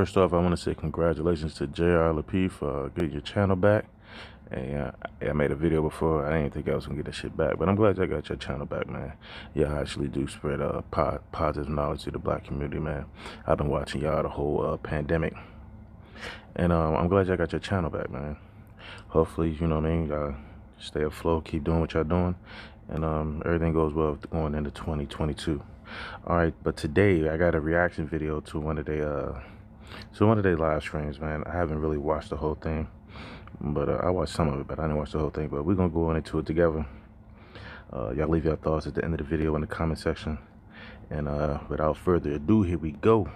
First off, I want to say congratulations to JR Lapeef for getting your channel back. And I made a video before. I didn't think I was going to get that shit back, but I'm glad you got your channel back, man. Yeah, I actually do spread positive knowledge to the black community, man. I've been watching y'all the whole pandemic. And I'm glad y'all got your channel back, man. Hopefully, you know what I mean, y'all stay afloat, keep doing what y'all doing, and everything goes well going into 2022. All right, but today I got a reaction video to one of their live streams, man. I haven't really watched the whole thing, but I watched some of it, but I didn't watch the whole thing. But we're gonna go into it together. Y'all leave your thoughts at the end of the video in the comment section, and without further ado, here we go.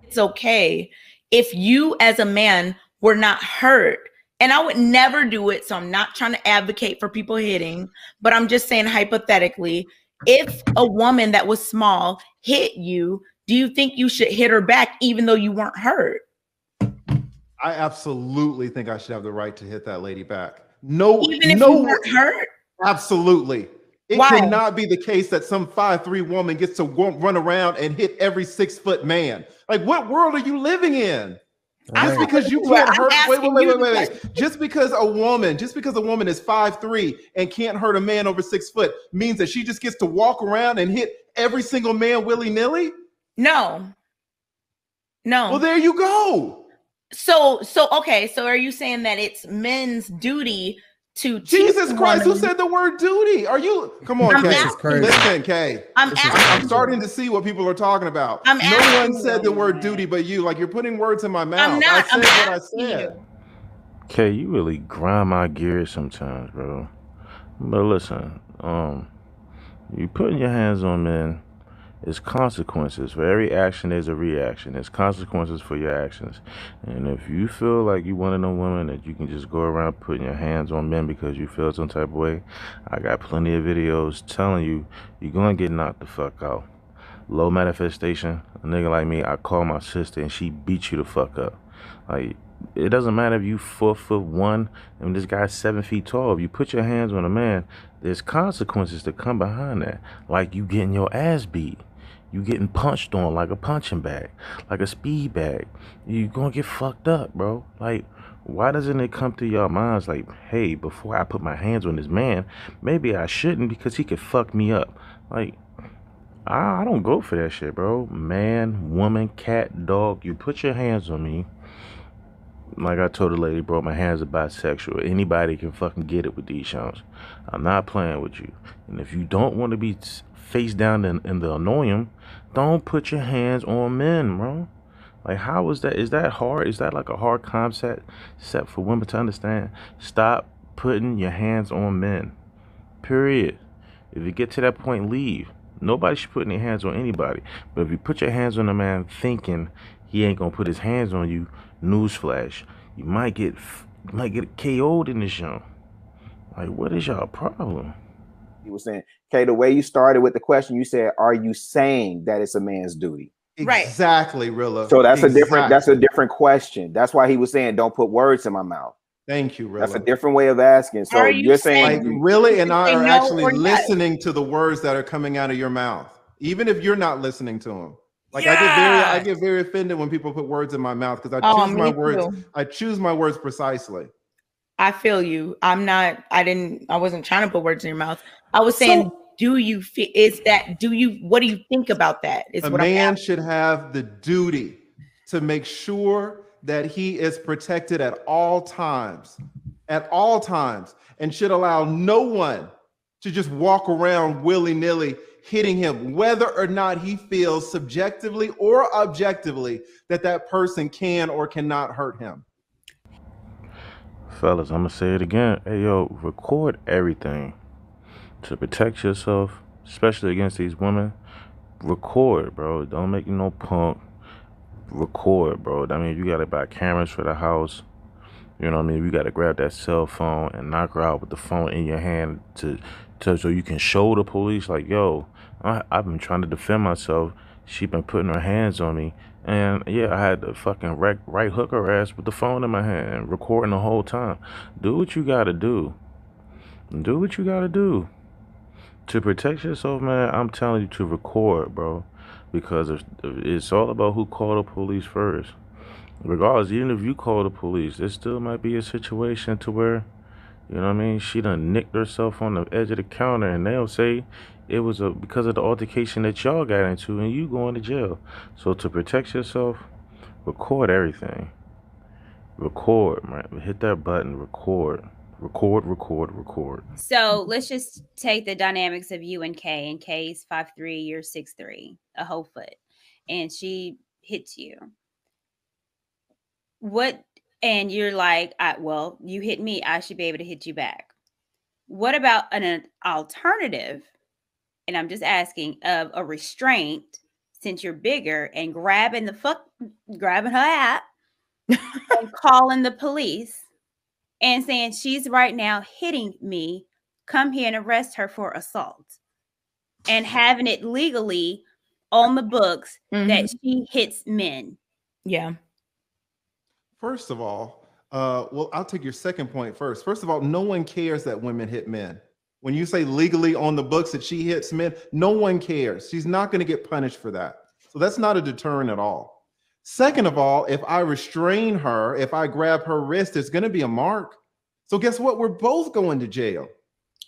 It's okay if you as a man were not hurt, and I would never do it, so I'm not trying to advocate for people hitting, but I'm just saying hypothetically, if a woman that was small hit you, do you think you should hit her back even though you weren't hurt? I absolutely think I should have the right to hit that lady back. No, even if you weren't hurt? Absolutely. It Why? cannot be the case that some 5'3" woman gets to run around and hit every 6-foot man. Like, what world are you living in? Just because you can't hurt, wait. Just because a woman is 5'3" and can't hurt a man over 6 foot means that she just gets to walk around and hit every single man willy-nilly? No. Well, there you go. So okay, so are you saying that it's men's duty to Jesus Christ, who said the word duty? Are you? Come on, Kay. Listen, Kay. I'm starting to see what people are talking about. No one said the word duty but you. Like, you're putting words in my mouth. I said what I said. Kay, you really grind my gears sometimes, bro. But listen, you putting your hands on men, it's consequences. For every action, there's a reaction. There's consequences for your actions. And if you feel like you one of them women that you can just go around putting your hands on men because you feel some type of way, I got plenty of videos telling you you're going to get knocked the fuck out. Low manifestation, a nigga like me, I call my sister and she beats you the fuck up. Like, it doesn't matter if you 4'1" and this guy's 7 feet tall. If you put your hands on a man, there's consequences to come behind that. Like you getting your ass beat. You getting punched on like a punching bag, like a speed bag. You gonna get fucked up, bro. Like, why doesn't it come to your minds like, hey, before I put my hands on this man, maybe I shouldn't because he could fuck me up? Like, I don't go for that shit, bro. Man, woman, cat, dog, you put your hands on me. Like I told the lady, bro, my hands are bisexual. Anybody can fucking get it with these shows. I'm not playing with you. And if you don't want to be face down in the annoying, don't put your hands on men, bro. Like, how is that? Is that hard? Is that like a hard concept set for women to understand? Stop putting your hands on men. Period. If you get to that point, leave. Nobody should put their hands on anybody. But if you put your hands on a man thinking he ain't gonna put his hands on you, newsflash, you might get KO'd in this show. Like, what is y'all problem? He was saying, okay, the way you started with the question, you said, are you saying that it's a man's duty? Exactly, Rilla. So that's a different question. That's why he was saying, don't put words in my mouth. Thank you, Rilla. That's a different way of asking. So you're saying, like, Rilla and I are actually listening to the words that are coming out of your mouth, even if you're not listening to them. Like, I get very offended when people put words in my mouth because I choose my words. I choose my words precisely. I feel you. I wasn't trying to put words in your mouth. I was saying, what do you think about that? A man should have the duty to make sure that he is protected at all times, and should allow no one to just walk around willy-nilly hitting him, whether or not he feels subjectively or objectively that person can or cannot hurt him. Fellas, I'm gonna say it again. Hey, yo, record everything to protect yourself, especially against these women. Record, bro. Don't make you no punk. Record, bro. I mean, you gotta buy cameras for the house. You know what I mean? You gotta grab that cell phone and knock her out with the phone in your hand so you can show the police, like, yo, I've been trying to defend myself. She been putting her hands on me. And yeah, I had to fucking right hook her ass with the phone in my hand, recording the whole time. Do what you gotta do. Do what you gotta do. To protect yourself, man, I'm telling you to record, bro. Because it's all about who called the police first. Regardless, even if you call the police, there still might be a situation to where, you know what I mean, she done nicked herself on the edge of the counter, and they'll say it was because of the altercation that y'all got into, and you going to jail. So to protect yourself, record everything. Record, man. Hit that button. Record. Record, record, record. So let's just take the dynamics of you and Kay. And Kay's 5'3", you're 6'3", a whole foot, and she hits you. What? And you're like, well, you hit me, I should be able to hit you back. What about an alternative? And I'm just asking, of a restraint, since you're bigger, and grabbing her app and calling the police and saying she's right now hitting me. Come here and arrest her for assault, and having it legally on the books that she hits men. Yeah. First of all, well, I'll take your second point first. First of all, no one cares that women hit men. When you say legally on the books that she hits men, no one cares. She's not going to get punished for that. So that's not a deterrent at all. Second of all, if I restrain her, if I grab her wrist, there's going to be a mark. So guess what? We're both going to jail.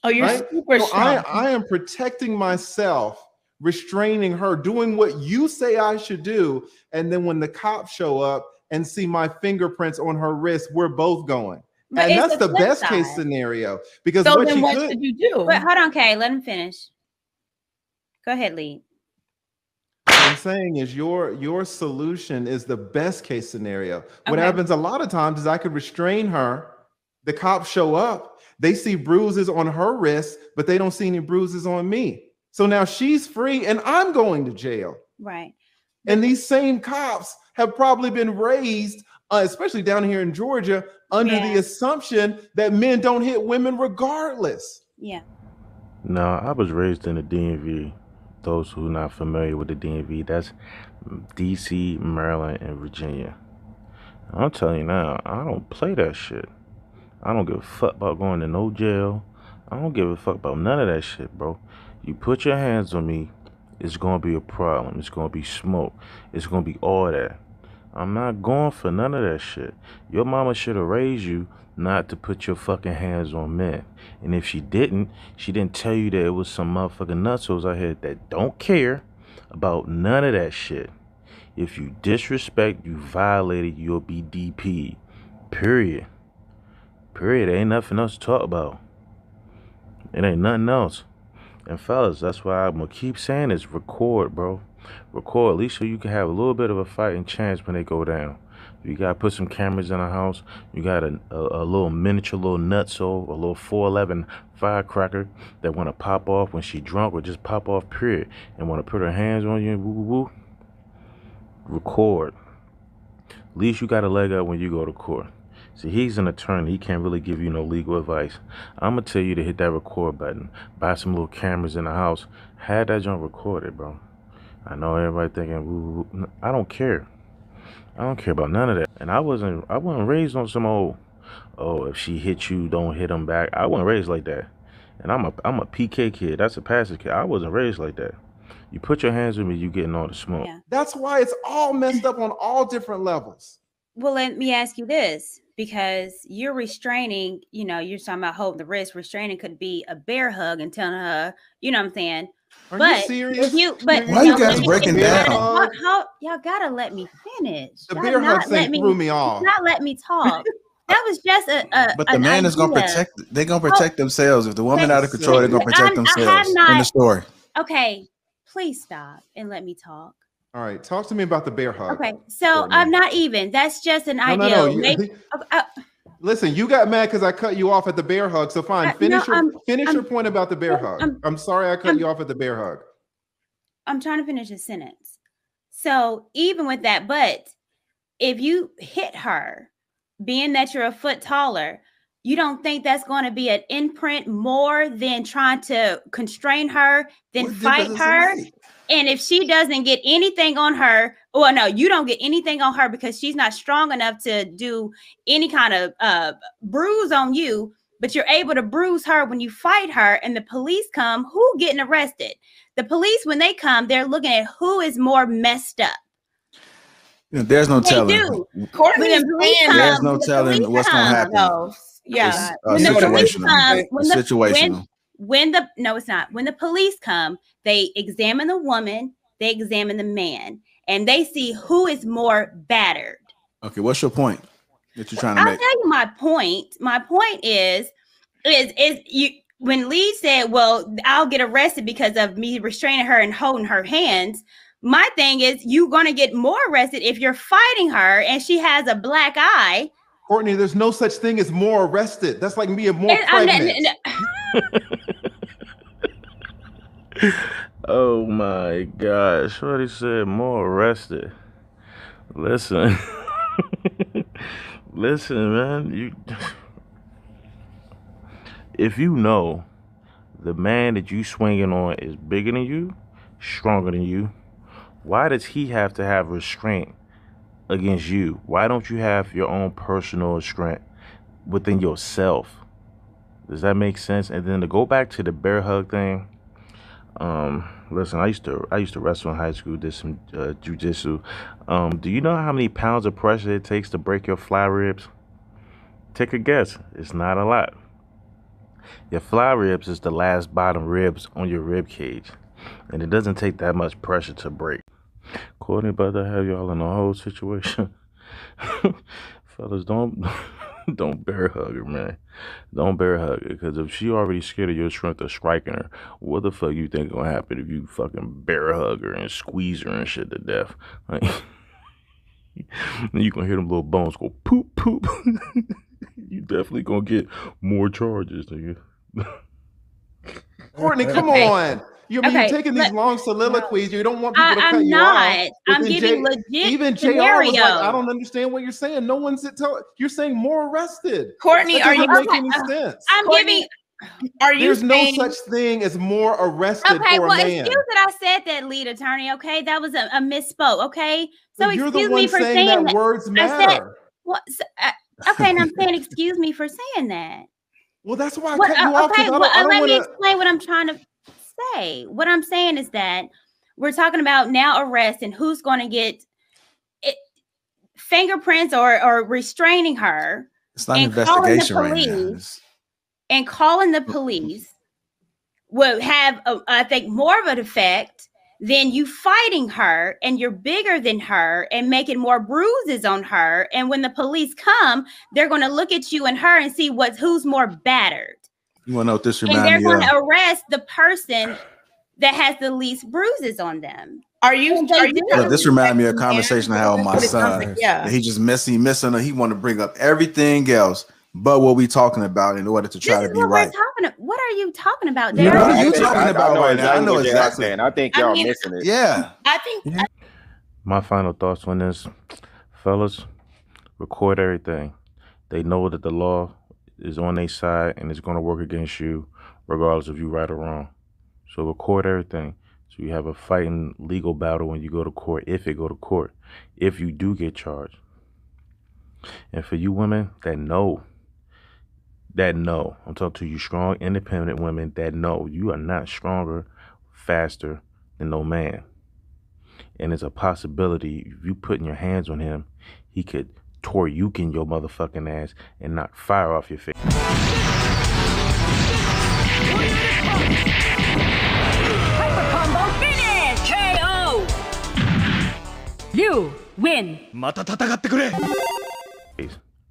Oh, you're right? super So strong. I am protecting myself, restraining her, doing what you say I should do. And then when the cops show up and see my fingerprints on her wrist, we're both going. But And that's the best case scenario, because So what then she what could should you do? But hold on, Kay, let him finish. Go ahead, Lee. What I'm saying is your solution is the best case scenario. What Okay. happens a lot of times is I could restrain her. The cops show up. They see bruises on her wrist, but they don't see any bruises on me. So now she's free and I'm going to jail. Right. And these same cops have probably been raised, especially down here in Georgia, under the assumption that men don't hit women regardless. Yeah. No, I was raised in the DMV. Those who are not familiar with the DMV, that's DC, Maryland, and Virginia. I'm telling you now, I don't play that shit. I don't give a fuck about going to no jail. I don't give a fuck about none of that shit, bro. You put your hands on me, it's gonna be a problem. It's gonna be smoke. It's gonna be all that. I'm not going for none of that shit. Your mama should have raised you not to put your fucking hands on men. And if she didn't tell you that it was some motherfucking nutsos out here that don't care about none of that shit. If you disrespect, you violated, you'll be DP'd. Period. Period. Ain't nothing else to talk about. It ain't nothing else. And fellas, that's why I'm gonna keep saying this. Record, bro. Record, at least so you can have a little bit of a fighting chance when they go down. You gotta put some cameras in the house. You got a little miniature, little nutso, a little 411 firecracker that wanna pop off when she drunk, or just pop off, period, and wanna put her hands on you and woo woo woo. Record. At least you got a leg up when you go to court. See, he's an attorney. He can't really give you no legal advice. I'm going to tell you to hit that record button. Buy some little cameras in the house. Have that joint recorded, bro. I know everybody thinking, woo. I don't care. I don't care about none of that. And I wasn't raised on some old, if she hit you, don't hit them back. I wasn't raised like that. And I'm a PK kid. That's a passive kid. I wasn't raised like that. You put your hands on me, you getting all the smoke. Yeah. That's why it's all messed up on all different levels. Well, let me ask you this, because you're restraining, you're talking about holding the wrist. Restraining could be a bear hug and telling her, you know what I'm saying? Are you serious? Why you guys breaking down? Y'all gotta let me finish. The Y'all bear hug not thing threw me off. Not let me talk. That was just But the man is gonna protect. They're gonna protect themselves. If the woman out of control, they're gonna protect themselves. In the story. Okay, please stop and let me talk. All right, talk to me about the bear hug. Okay, so I'm not even. That's just an idea. No. Listen, you got mad because I cut you off at the bear hug. So fine, finish your point about the bear hug. I'm sorry I cut you off at the bear hug. I'm trying to finish a sentence. So even with that, but if you hit her, being that you're a foot taller, you don't think that's going to be an imprint more than trying to constrain her, than fight her? And if she doesn't get anything on her, well, no, you don't get anything on her because she's not strong enough to do any kind of bruise on you, but you're able to bruise her when you fight her, and the police come, who getting arrested? The police, when they come, they're looking at who is more messed up. There's no telling. Courtney is saying there's no telling what's going to happen. No. Yeah. When the police come, situational. No, it's not. When the police come, they examine the woman, they examine the man, and they see who is more battered. Okay, what's your point that you're trying to make? I'll tell you my point. My point is you. When Lee said, "Well, I'll get arrested because of me restraining her and holding her hands," my thing is, you're gonna get more arrested if you're fighting her and she has a black eye. Courtney, there's no such thing as more arrested. That's like being more pregnant. Oh my gosh, what he said, more arrested. Listen. Listen, man, if you know the man that you swinging on is bigger than you, stronger than you, why does he have to have restraint against you? Why don't you have your own personal strength within yourself? Does that make sense? And then to go back to the bear hug thing, listen, I used to wrestle in high school, did some jiu-jitsu. Do you know how many pounds of pressure it takes to break your fly ribs? Take a guess. It's not a lot. Your fly ribs is the last bottom ribs on your rib cage, and it doesn't take that much pressure to break. Courtney about to have y'all in a whole situation. Fellas, don't bear hug her, man. Don't bear hug her, because if she already scared of your strength of striking her, what the fuck you think gonna happen if you fucking bear hug her and squeeze her and shit to death? Like, you gonna hear them little bones go poop poop. You definitely gonna get more charges, nigga. Courtney, come on. You're taking these long soliloquies. You don't want people to cut you off. I'm giving legit even JR was like, I don't understand what you're saying. No one's you're saying more arrested. Courtney, are you making any sense? I'm Courtney, giving. There's no such thing as more arrested for a man. Excuse that I said that, lead attorney. Okay, that was a misspoke. Okay, so you're excuse the one me for saying that words matter. Okay, and I'm saying excuse me for saying that. Well, that's why I cut you off. Okay, let me explain what I'm trying to say. What I'm saying is that we're talking about now arrest and who's going to get fingerprints or restraining her. It's not an investigation right now. And calling the police will have, I think, more of an effect than you fighting her and you're bigger than her and making more bruises on her. And when the police come, they're going to look at you and her and see who's more battered. You want to know what this reminds me of? And they're going to arrest the person that has the least bruises on them. This reminds me of a conversation I had with my son. Yeah. He just missing. He want to bring up everything else but what we talking about in order to try to be right. What are you talking about, Derek? What are you talking about right now? I know exactly. I think y'all missing it. Yeah. I think. My final thoughts on this, fellas, record everything. They know that the law is on their side and it's going to work against you regardless if you're right or wrong. So record everything. So you have a fighting legal battle when you go to court, if it go to court, if you do get charged. And for you women that know, I'm talking to you strong, independent women that know you are not stronger, faster than no man. And it's a possibility if you putting your hands on him, he could Toryukin your motherfucking ass and knock fire off your face. Hyper combo finish! KO! You win!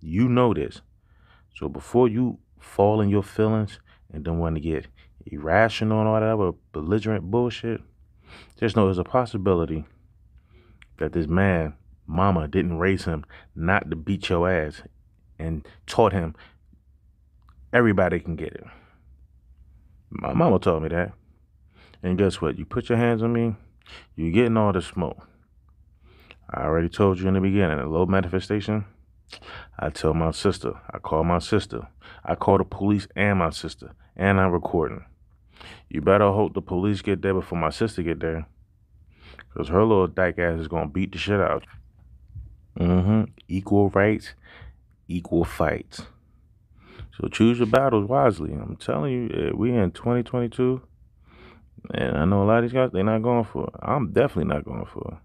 You know this. So before you fall in your feelings and don't want to get irrational and all that other belligerent bullshit, just know there's a possibility that this man, mama, didn't raise him not to beat your ass and taught him everybody can get it. My mama told me that. And guess what? You put your hands on me, you're getting all the smoke. I already told you in the beginning, a low manifestation. I tell my sister, I call my sister, I call the police and my sister, and I'm recording. You better hope the police get there before my sister get there, because her little dyke ass is going to beat the shit out. Equal rights, equal fights. So choose your battles wisely. I'm telling you, we in 2022, and I know a lot of these guys, they're not going for it. I'm definitely not going for it.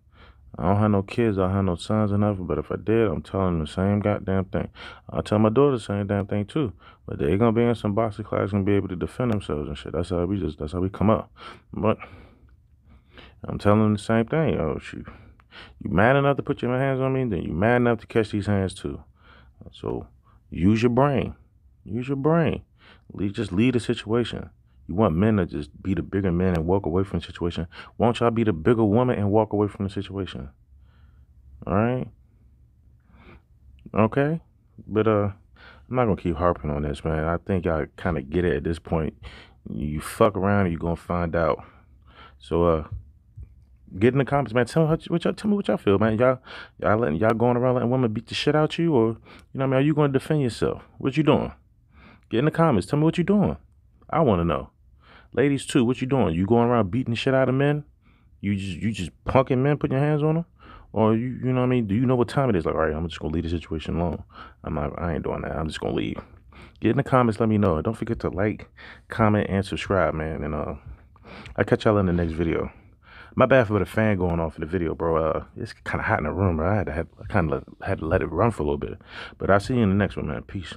I don't have no kids, I don't have no sons or nothing, but if I did, I'm telling them the same goddamn thing. I'll tell my daughter the same damn thing too. But they gonna be in some boxing class and be able to defend themselves and shit. That's how we come up. But I'm telling them the same thing. Oh shoot. You mad enough to put your hands on me, then you mad enough to catch these hands too. So use your brain. Use your brain. Just lead the situation. You want men to just be the bigger men and walk away from the situation. Won't y'all be the bigger woman and walk away from the situation? All right? Okay? But I'm not gonna keep harping on this, man. I think y'all kind of get it at this point. You fuck around and you're gonna find out. So get in the comments, man. Tell me what y'all feel, man. Y'all going around letting women beat the shit out you, or you know what I mean? Are you gonna defend yourself? What you doing? Get in the comments. Tell me what you doing. I want to know. Ladies too, what you doing? You going around beating the shit out of men? You just punking men, putting your hands on them? Or you know what I mean? Do you know what time it is? Like, all right, I'm just gonna leave the situation alone. I ain't doing that. I'm just gonna leave. Get in the comments, let me know. And don't forget to like, comment, and subscribe, man. And I'll catch y'all in the next video. My bad for the fan going off in the video, bro. It's kind of hot in the room, bro. I kind of had to let it run for a little bit. But I'll see you in the next one, man. Peace.